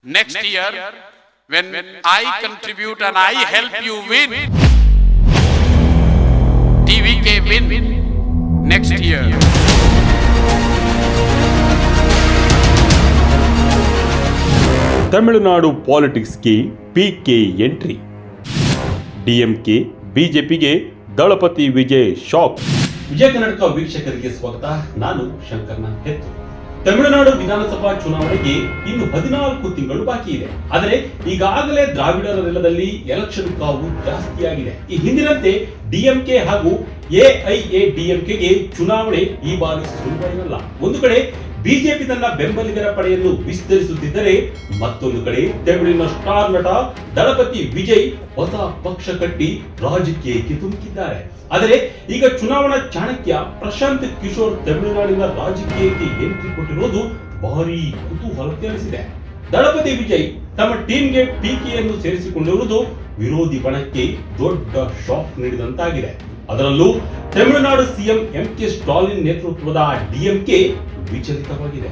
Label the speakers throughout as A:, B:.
A: Next year, when I contribute and I help you win, TVK win next year.
B: Tamil Nadu ಪಾಲಿಟಿಕ್ಸ್ಗೆ PK entry. DMK ಬಿಜೆಪಿಗೆ Thalapathy Vijay shock. Vijaya Karnataka ವೀಕ್ಷಕರಿಗೆ ಸ್ವಾಗತ. ನಾನು ಶಂಕರ್ನ ಹೆತ್ತು. ತಮಿಳುನಾಡು ವಿಧಾನಸಭಾ ಚುನಾವಣೆಗೆ ಇನ್ನು 14 ತಿಂಗಳು ಬಾಕಿ ಇದೆ. ಆದರೆ ಈಗಾಗಲೇ ದ್ರಾವಿಡರ ನೆಲದಲ್ಲಿ ಎಲೆಕ್ಷನ್ ಕಾವು ಜಾಸ್ತಿಯಾಗಿದೆ. ಈ ಹಿಂದಿನಂತೆ ಡಿಎಂಕೆ ಹಾಗೂ ಎಐಎಡಿಎಂಕೆಗೆ ಚುನಾವಣೆ ಈ ಬಾರಿ ಸುಲಭವಿಲ್ಲ. ಒಂದು ಕಡೆ ಬಿಜೆಪಿ ತನ್ನ ಬೆಂಬಲಿಗರ ಪಡೆಯನ್ನು ವಿಸ್ತರಿಸುತ್ತಿದ್ದರೆ, ಮತ್ತೊಂದು ಕಡೆ ತಮಿಳಿನ ಸ್ಟಾರ್ ನಟ ದಳಪತಿ ವಿಜಯ್ ಹೊಸ ಪಕ್ಷ ಕಟ್ಟಿ ರಾಜಕೀಯಕ್ಕೆ ಧುಮುಕಿದ್ದಾರೆ. ಆದರೆ ಈಗ ಚುನಾವಣಾ ಚಾಣಕ್ಯ ಪ್ರಶಾಂತ್ ಕಿಶೋರ್ ತಮಿಳುನಾಡಿನ ರಾಜಕೀಯಕ್ಕೆ ಎಂಟ್ರಿ ಕೊಟ್ಟಿರುವುದು ಭಾರಿ ಕುತೂಹಲ ಕೆರಳಿಸಿದೆ. ದಳಪತಿ ವಿಜಯ್ ತಮ್ಮ ಟೀಮ್ಗೆ ಪಿಕೆಯನ್ನು ಸೇರಿಸಿಕೊಂಡಿರುವುದು ವಿರೋಧಿ ಬಣಕ್ಕೆ ದೊಡ್ಡ ಶಾಕ್ ನೀಡಿದಂತಾಗಿದೆ. ಅದರಲ್ಲೂ ತಮಿಳುನಾಡು ಸಿಎಂ ಎಂಕೆ ಸ್ಟಾಲಿನ್ ನೇತೃತ್ವದ ಡಿಎಂಕೆ ವಿಚಲಿತವಾಗಿದೆ.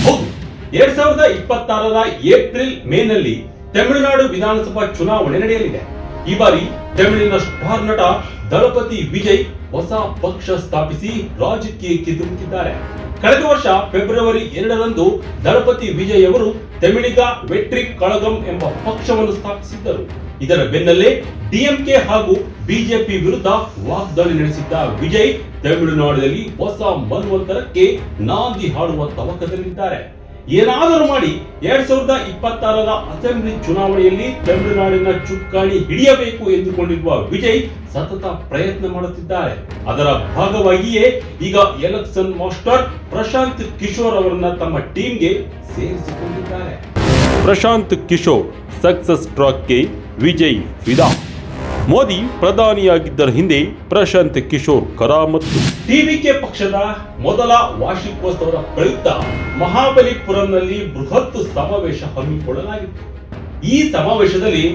B: ಹೌದು, 2026ರ ಏಪ್ರಿಲ್ ಮೇನಲ್ಲಿ ತಮಿಳುನಾಡು ವಿಧಾನಸಭಾ ಚುನಾವಣೆ ನಡೆಯಲಿದೆ. ಈ ಬಾರಿ ತಮಿಳಿನ ಸ್ಟಾರ್ ನಟ ದಳಪತಿ ವಿಜಯ್ ಹೊಸ ಪಕ್ಷ ಸ್ಥಾಪಿಸಿ ರಾಜಕೀಯಕ್ಕೆ ಧುಮುಕಿದ್ದಾರೆ. ಕಳೆದ ವರ್ಷ ಫೆಬ್ರವರಿ 2ರಂದು ದಳಪತಿ ವಿಜಯ್ ಅವರು ತಮಿಳಿಗ ವೆಟ್ರಿ ಕಳಗಂ ಎಂಬ ಪಕ್ಷವನ್ನು ಸ್ಥಾಪಿಸಿದ್ದರು. ಇದರ ಬೆನ್ನಲ್ಲೇ ಡಿಎಂಕೆ ಹಾಗೂ ಬಿಜೆಪಿ ವಿರುದ್ಧ ವಾಗ್ದಾಳಿ ನಡೆಸಿದ್ದ ವಿಜಯ್ ತಮಿಳುನಾಡಿನಲ್ಲಿ ಹೊಸ ಮನ್ವಂತರಕ್ಕೆ ನಾಂದಿ ಹಾಡುವ ತವಕದಲ್ಲಿದ್ದಾರೆ. ಏನಾದರೂ ಮಾಡಿ 2026ರ ಅಸೆಂಬ್ಲಿ ಚುನಾವಣೆಯಲ್ಲಿ ತಮಿಳುನಾಡಿನ ಚುಕ್ಕಾಣಿ ಹಿಡಿಯಬೇಕು ಎಂದುಕೊಂಡಿರುವ ವಿಜಯ್ ಸತತ ಪ್ರಯತ್ನ ಮಾಡುತ್ತಿದ್ದಾರೆ. ಅದರ ಭಾಗವಾಗಿಯೇ ಈಗ ಎಲೆಕ್ಷನ್ ಮಾಸ್ಟರ್ ಪ್ರಶಾಂತ್ ಕಿಶೋರ್ ಅವರನ್ನ ತಮ್ಮ ಟೀಮ್ಗೆ ಸೇರಿಸಿಕೊಂಡಿದ್ದಾರೆ. ಪ್ರಶಾಂತ್ ಕಿಶೋರ್ ಸಕ್ಸಸ್ ಟ್ರಾಕ್ಗೆ ವಿಜಯ್ ಫಿದಾ. ಮೋದಿ ಪ್ರಧಾನಿಯಾಗಿದ್ದರ ಹಿಂದೆ ಪ್ರಶಾಂತ್ ಕಿಶೋರ್ ಕರಾಮತ್ತು. ಟಿವಿಕೆ ಪಕ್ಷದ ಮೊದಲ ವಾರ್ಷಿಕೋತ್ಸವದ ಪ್ರಯುಕ್ತ ಮಹಾಬಲಿಪುರಂನಲ್ಲಿ ಬೃಹತ್ ಸಮಾವೇಶ ಹಮ್ಮಿಕೊಳ್ಳಲಾಗಿತ್ತು. ಈ ಸಮಾವೇಶದಲ್ಲಿ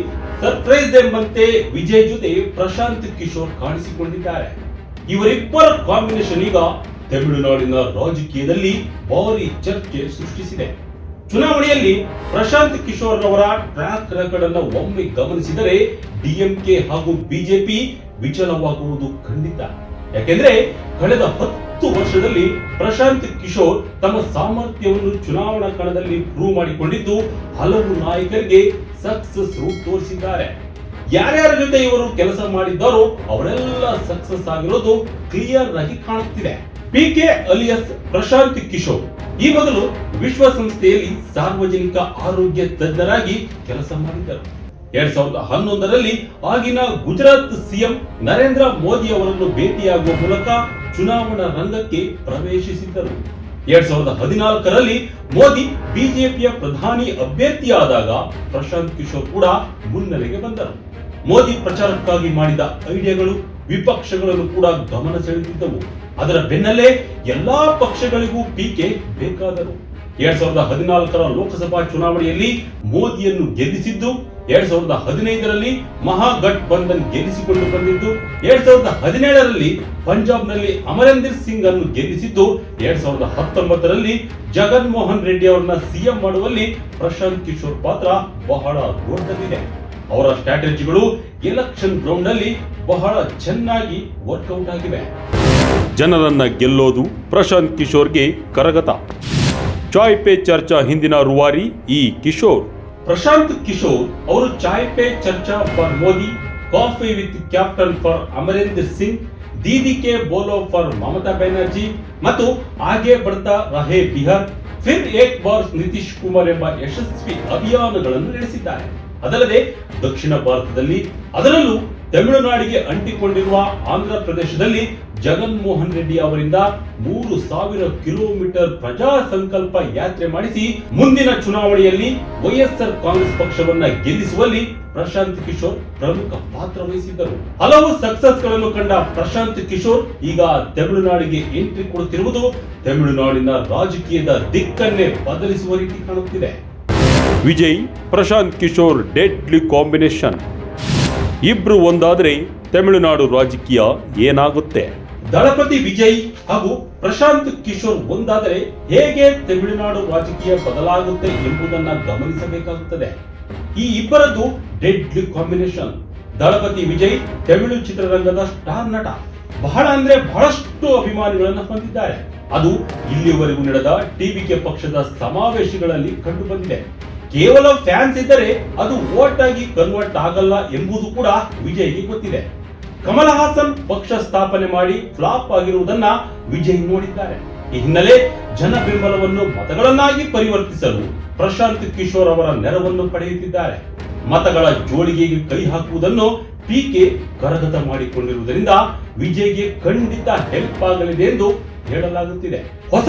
B: ಸರ್ಪ್ರೈಸ್ ಎಂಬಂತೆ ವಿಜಯ್ ಜೊತೆ ಪ್ರಶಾಂತ್ ಕಿಶೋರ್ ಕಾಣಿಸಿಕೊಂಡಿದ್ದಾರೆ. ಇವರಿಬ್ಬರ ಕಾಂಬಿನೇಷನ್ ಈಗ ತಮಿಳುನಾಡಿನ ರಾಜಕೀಯದಲ್ಲಿ ಭಾರಿ ಚರ್ಚೆ ಸೃಷ್ಟಿಸಿದೆ. ಚುನಾವಣೆಯಲ್ಲಿ ಪ್ರಶಾಂತ್ ಕಿಶೋರ್ ಅವರ ಟ್ರ್ಯಾಕ್ ರೆಕಾರ್ಡ್ ಅನ್ನು ಒಮ್ಮೆ ಗಮನಿಸಿದರೆ ಡಿಎಂಕೆ ಹಾಗೂ ಬಿಜೆಪಿ ವಿಚಲವಾಗುವುದು ಖಂಡಿತ. ಯಾಕೆಂದ್ರೆ ಕಳೆದ 10 ವರ್ಷದಲ್ಲಿ ಪ್ರಶಾಂತ್ ಕಿಶೋರ್ ತಮ್ಮ ಸಾಮರ್ಥ್ಯವನ್ನು ಚುನಾವಣಾ ಕಣದಲ್ಲಿ ಪ್ರೂವ್ ಮಾಡಿಕೊಂಡಿದ್ದು ಹಲವು ನಾಯಕರಿಗೆ ಸಕ್ಸಸ್ ರೂಟ್ ತೋರಿಸಿದ್ದಾರೆ. ಯಾರ್ಯಾರ ಜೊತೆ ಇವರು ಕೆಲಸ ಮಾಡಿದ್ದಾರೋ ಅವರೆಲ್ಲ ಸಕ್ಸಸ್ ಆಗಿರೋದು ಕ್ಲಿಯರ್ ಆಗಿ ಕಾಣುತ್ತಿದೆ. ಪಿಕೆ ಅಲಿಯಸ್ ಪ್ರಶಾಂತ್ ಕಿಶೋರ್ ಈ ಮೊದಲು ವಿಶ್ವಸಂಸ್ಥೆಯಲ್ಲಿ ಸಾರ್ವಜನಿಕ ಆರೋಗ್ಯ ತಜ್ಞರಾಗಿ ಕೆಲಸ ಮಾಡಿದ್ದರು. 2011ರಲ್ಲಿ ಆಗಿನ ಗುಜರಾತ್ ಸಿಎಂ ನರೇಂದ್ರ ಮೋದಿ ಅವರನ್ನು ಭೇಟಿಯಾಗುವ ಮೂಲಕ ಚುನಾವಣಾ ರಂಗಕ್ಕೆ ಪ್ರವೇಶಿಸಿದ್ದರು. 2014ರಲ್ಲಿ ಮೋದಿ ಬಿಜೆಪಿಯ ಪ್ರಧಾನಿ ಅಭ್ಯರ್ಥಿಯಾದಾಗ ಪ್ರಶಾಂತ್ ಕಿಶೋರ್ ಕೂಡ ಮುನ್ನೆಲೆಗೆ ಬಂದರು. ಮೋದಿ ಪ್ರಚಾರಕ್ಕಾಗಿ ಮಾಡಿದ ಐಡಿಯಾಗಳು ವಿಪಕ್ಷಗಳನ್ನು ಕೂಡ ಗಮನ ಸೆಳೆದಿದ್ದವು. ಅದರ ಬೆನ್ನಲ್ಲೇ ಎಲ್ಲಾ ಪಕ್ಷಗಳಿಗೂ ಪಿಕೆ ಬೇಕಾದರು. 2014ರ ಲೋಕಸಭಾ ಚುನಾವಣೆಯಲ್ಲಿ ಮೋದಿಯನ್ನು ಗೆಲ್ಲಿಸಿದ್ದು, 2015ರಲ್ಲಿ ಮಹಾಗಠಬಂಧನ್ ಗೆಲ್ಲಿಸಿಕೊಂಡು ಬಂದಿದ್ದು, 2017ರಲ್ಲಿ ಪಂಜಾಬ್ನಲ್ಲಿ ಅಮರಿಂದರ್ ಸಿಂಗ್ ಅನ್ನು ಗೆಲ್ಲಿಸಿದ್ದು, 2019ರಲ್ಲಿ ಜಗನ್ ಮೋಹನ್ ರೆಡ್ಡಿ ಅವರನ್ನ ಸಿಎಂ ಮಾಡುವಲ್ಲಿ ಪ್ರಶಾಂತ್ ಕಿಶೋರ್ ಪಾತ್ರ ಬಹಳ ದೊಡ್ಡದಿದೆ. ಅವರ ಸ್ಟ್ರಾಟಜಿಗಳು ಎಲೆಕ್ಷನ್ ಗ್ರೌಂಡ್ ನಲ್ಲಿ ಬಹಳ ಚೆನ್ನಾಗಿ ವರ್ಕೌಟ್ ಆಗಿವೆ. ಜನರನ್ನ ಗೆಲ್ಲೋದು ಪ್ರಶಾಂತ್ ಕಿಶೋರ್ಗೆ ಕರಗತ. ಚಾಯ್ ಪೇ ಚರ್ಚಾ ಹಿಂದಿನ ರೂವಾರಿ ಈ ಕಿಶೋರ್. ಪ್ರಶಾಂತ್ ಕಿಶೋರ್ ಅವರು Chai Pe Charcha for Modi, coffee with captain for Amarinder Singh, Didi Ke Bolo for Mamata Banerjee ಮತ್ತು ಆಗೆ ಬಡ್ತಾ ರಹೇ ಬಿಹಾರ್, ಫಿರ್ ಏಕ್ ಬಾರ್ ನಿತೀಶ್ ಕುಮಾರ್ ಎಂಬ ಯಶಸ್ವಿ ಅಭಿಯಾನಗಳನ್ನು ನಡೆಸಿದ್ದಾರೆ. ಅದಲ್ಲದೆ ದಕ್ಷಿಣ ಭಾರತದಲ್ಲಿ, ಅದರಲ್ಲೂ ತಮಿಳುನಾಡಿಗೆ ಅಂಟಿಕೊಂಡಿರುವ ಆಂಧ್ರ ಪ್ರದೇಶದಲ್ಲಿ ಜಗನ್ ಮೋಹನ್ ರೆಡ್ಡಿ ಅವರಿಂದ 3000 ಕಿಲೋಮೀಟರ್ ಪ್ರಜಾ ಸಂಕಲ್ಪ ಯಾತ್ರೆ ಮಾಡಿಸಿ ಮುಂದಿನ ಚುನಾವಣೆಯಲ್ಲಿ ವೈಎಸ್ಆರ್ ಕಾಂಗ್ರೆಸ್ ಪಕ್ಷವನ್ನ ಗೆಲ್ಲಿಸುವಲ್ಲಿ ಪ್ರಶಾಂತ್ ಕಿಶೋರ್ ಪ್ರಮುಖ ಪಾತ್ರ ವಹಿಸಿದ್ದರು. ಹಲವು ಸಕ್ಸಸ್ ಗಳನ್ನು ಕಂಡ ಪ್ರಶಾಂತ್ ಕಿಶೋರ್ ಈಗ ತಮಿಳುನಾಡಿಗೆ ಎಂಟ್ರಿ ಕೊಡುತ್ತಿರುವುದು ತಮಿಳುನಾಡಿನ ರಾಜಕೀಯದ ದಿಕ್ಕನ್ನೇ ಬದಲಿಸುವ ರೀತಿ ಕಾಣುತ್ತಿದೆ. Vijay Prashant Kishor deadly combination. ಇಬ್ರು ಒಂದಾದ್ರೆ ತಮಿಳುನಾಡು ರಾಜಕೀಯ ಏನಾಗುತ್ತೆ? ದಳಪತಿ ವಿಜಯ್ ಹಾಗೂ ಪ್ರಶಾಂತ್ ಕಿಶೋರ್ ಒಂದಾದರೆ ಹೇಗೆ ತಮಿಳುನಾಡು ರಾಜಕೀಯ ಬದಲಾಗುತ್ತೆ ಎಂಬುದನ್ನ ಗಮನಿಸಬೇಕಾಗುತ್ತದೆ. ಈ ಇಬ್ಬರದ್ದು ಡೆಡ್ಲಿ ಕಾಂಬಿನೇಷನ್. ದಳಪತಿ ವಿಜಯ್ ತಮಿಳು ಚಿತ್ರರಂಗದ ಸ್ಟಾರ್ ನಟ. ಬಹಳಷ್ಟು ಅಭಿಮಾನಿಗಳನ್ನು ಹೊಂದಿದ್ದಾರೆ. ಅದು ಇಲ್ಲಿವರೆಗೂ ನಡೆದ ಟಿವಿಕೆ ಪಕ್ಷದ ಸಮಾವೇಶಗಳಲ್ಲಿ ಕಂಡು ಬಂದಿದೆ. ಕೇವಲ ಫ್ಯಾನ್ಸ್ ಇದ್ದರೆ ಅದು ವೋಟ್ ಆಗಿ ಕನ್ವರ್ಟ್ ಆಗಲ್ಲ ಎಂಬುದು ಕೂಡ ವಿಜಯ್ಗೆ ಗೊತ್ತಿದೆ. ಕಮಲ್ ಹಾಸನ್ ಪಕ್ಷ ಸ್ಥಾಪನೆ ಮಾಡಿ ಫ್ಲಾಪ್ ಆಗಿರುವುದನ್ನ ವಿಜಯ್ ನೋಡಿದ್ದಾರೆ. ಈ ಹಿನ್ನೆಲೆ ಜನ ಬೆಂಬಲವನ್ನು ಮತಗಳನ್ನಾಗಿ ಪರಿವರ್ತಿಸಲು ಪ್ರಶಾಂತ್ ಕಿಶೋರ್ ಅವರ ನೆರವನ್ನು ಪಡೆಯುತ್ತಿದ್ದಾರೆ. ಮತಗಳ ಜೋಳಿಗೆಗೆ ಕೈ ಹಾಕುವುದನ್ನು ಪಿಕೆ ಕರಗತ ಮಾಡಿಕೊಂಡಿರುವುದರಿಂದ ವಿಜಯ್ಗೆ ಖಂಡಿತ ಹೆಲ್ಪ್ ಆಗಲಿದೆ ಎಂದು ಹೇಳಲಾಗುತ್ತಿದೆ. ಹೊಸ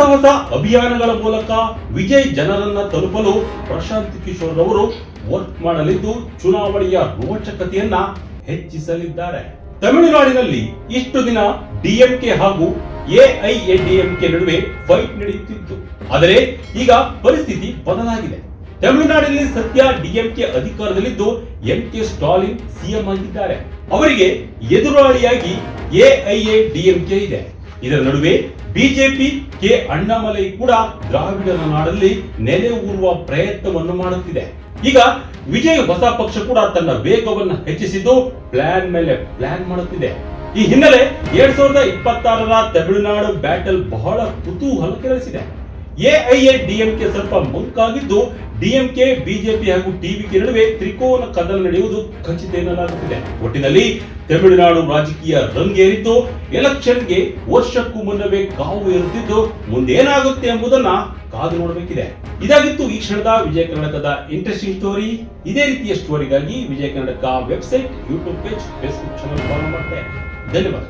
B: ಅಭಿಯಾನಗಳ ಮೂಲಕ ವಿಜಯ್ ಜನರನ್ನ ತಲುಪಲು ಪ್ರಶಾಂತ್ ಕಿಶೋರ್ ಅವರು ವರ್ಕ್ ಮಾಡಲಿದ್ದು ಚುನಾವಣೆಯ ರೋಚಕತೆಯನ್ನ ಹೆಚ್ಚಿಸಲಿದ್ದಾರೆ. ತಮಿಳುನಾಡಿನಲ್ಲಿ ಇಷ್ಟು ದಿನ ಡಿಎಂಕೆ ಹಾಗೂ ಎಐಎಡಿಎಂಕೆ ನಡುವೆ ಫೈಟ್ ನಡೆಯುತ್ತಿತ್ತು. ಆದರೆ ಈಗ ಪರಿಸ್ಥಿತಿ ಬದಲಾಗಿದೆ. ತಮಿಳುನಾಡಿನಲ್ಲಿ ಸದ್ಯ ಡಿಎಂಕೆ ಅಧಿಕಾರದಲ್ಲಿದ್ದು ಎಂಕೆ ಸ್ಟಾಲಿನ್ ಸಿಎಂ ಆಗಿದ್ದಾರೆ. ಅವರಿಗೆ ಎದುರಾಳಿಯಾಗಿ ಎಐಎಡಿಎಂಕೆ ಇದೆ. ಇದರ ನಡುವೆ ಬಿಜೆಪಿ ಕೆ ಅಣ್ಣಾಮಲೈ ಕೂಡ ದ್ರಾವಿಡರ ನಾಡಲ್ಲಿ ನೆಲೆ ಊರುವ ಪ್ರಯತ್ನವನ್ನು ಮಾಡುತ್ತಿದೆ. ಈಗ ವಿಜಯ್ ಹೊಸ ಪಕ್ಷ ಕೂಡ ತನ್ನ ವೇಗವನ್ನು ಹೆಚ್ಚಿಸಿದ್ದು ಪ್ಲಾನ್ ಮೇಲೆ ಪ್ಲಾನ್ ಮಾಡುತ್ತಿದೆ. ಈ ಹಿನ್ನೆಲೆ 2026ರ ತಮಿಳುನಾಡು ಬ್ಯಾಟಲ್ ಬಹಳ ಕುತೂಹಲ ಕೆರಳಿಸಿದೆ. ಎಐಎಡಿಎಂಕೆ ಸ್ವಲ್ಪ ಮಂಕಾಗಿದ್ದು ಡಿಎಂಕೆ, ಬಿಜೆಪಿ ಹಾಗೂ ಟಿವಿಕೆ ನಡುವೆ ತ್ರಿಕೋನ ಕದನ ನಡೆಯುವುದು ಖಚಿತ ಎನ್ನಲಾಗುತ್ತಿದೆ. ಒಟ್ಟಿನಲ್ಲಿ ತಮಿಳುನಾಡು ರಾಜಕೀಯ ರಂಗೇರಿದ್ದು ಎಲೆಕ್ಷನ್ಗೆ ವರ್ಷಕ್ಕೂ ಮುನ್ನವೇ ಕಾವು ಏರುತ್ತಿದ್ದು ಮುಂದೇನಾಗುತ್ತೆ ಎಂಬುದನ್ನ ಕಾದು ನೋಡಬೇಕಿದೆ. ಇದಾಗಿತ್ತು ಈ ಕ್ಷಣದ ವಿಜಯ ಕರ್ನಾಟಕದ ಇಂಟ್ರೆಸ್ಟಿಂಗ್ ಸ್ಟೋರಿ. ಇದೇ ರೀತಿಯ ಸ್ಟೋರಿಗಾಗಿ Vijaya Karnataka website, YouTube page, Facebook channel follow ಮಾಡ್ತಾರೆ. ಧನ್ಯವಾದ.